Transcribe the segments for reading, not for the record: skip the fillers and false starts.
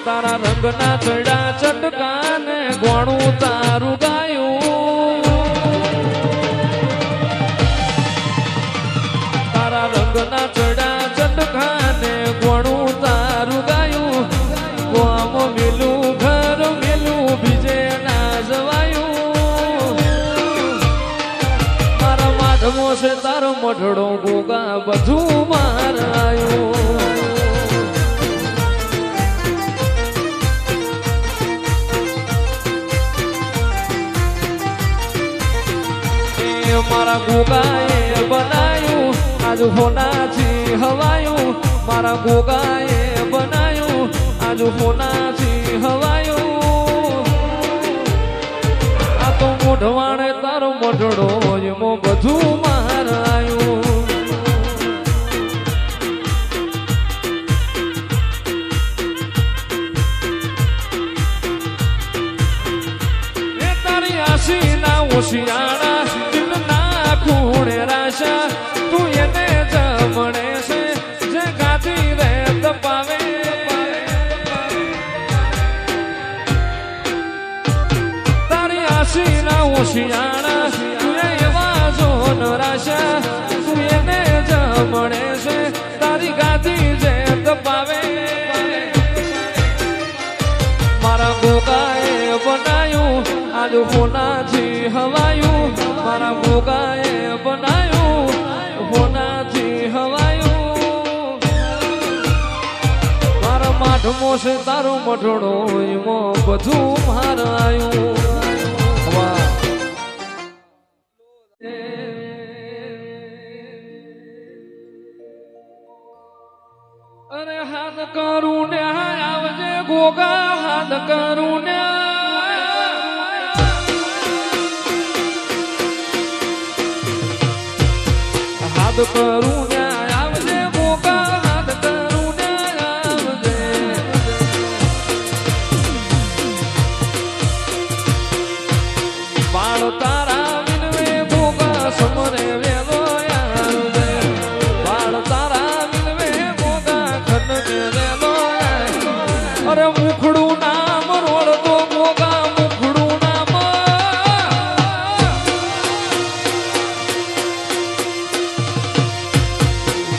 તારા રંગના ચડા ચટકાને ગોણું તારું ગાયું તારા રંગના ચડા ચટકાને ગોણું તારું ગાયું ગોમ મેલું ઘર મેલું બીજે ના જવાયું મારા માધમો છે તારો મઢડો ગોગા બધું મારાયું મારા ગોગાએ બનાયું આજ હોનાથી હવાયું મારા ગોગાએ બનાયું આજ હોનાથી હવાયું આ તો મોઢવાણે તારો મોઢડો એમો બધું મારાયું એ તારી આશી ના ઓશિયાણા ખૂણે રાશા તું એને જમણે છે જે ગાતી રે તપાવે તારી આશી ના ઓશિયાણા તું એવા જોન રાશા તું એને જમણે છે તારી ગાતી જે તપાવે મારા ગોગાએ બનાયું આજ હોનાથી હવાયું મારા ગોગાએ બનાયું હોનાથી હવાયું મારા માઠમો છે તારો મઢડો એમાં બધું મારાયું અરે હાથ કરું ને આવજે ગોગા હાથ કરું ને હાથ કરું ને આવજે ગોગા હાથ કરું ને આવજે બાળ તારા વિનવે ગોગા સમરે વેલો આવજે બાળ તારા વિનવે ગોગા ખનને વેલો અરે મુખડું નામ રોડતો ગોગા મુખડું નામ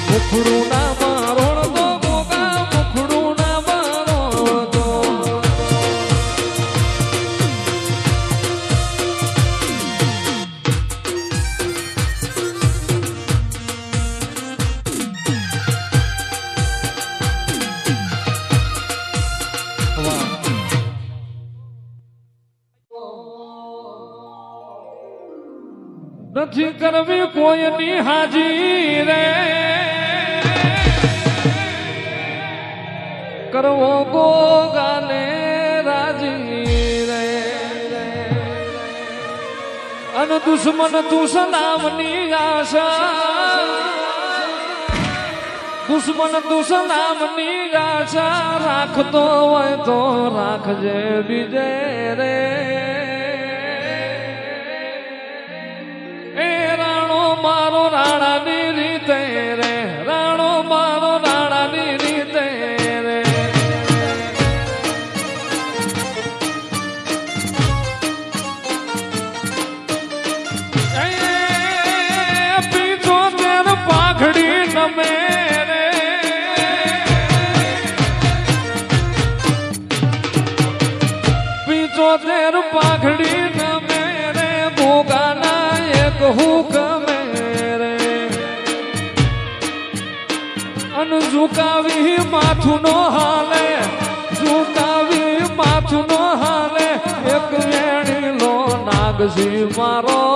મુખડું નામ રોડતો ગોગા મુખડું નામ રોડતો નથી કરવી કોઈની હાજી રે કરવો ગોગાને રાજી રે અન દુશ્મન તું સલામની આશા દુશ્મન તું સલામની આશા રાખતો હોય તો રાખજે બીજે રે મારો રાણાની રીતે રે રાણો મારો રાણાની રીતે રે પીછો તેર પાઘડી નમે રે પીછો તેર પાઘડી નમે રે ગોગાના એક હુકમ ઝુકાવી માથું નો હાલે ઝુકાવી માથું નો હાલે એક વેણી લો નાગજી મારો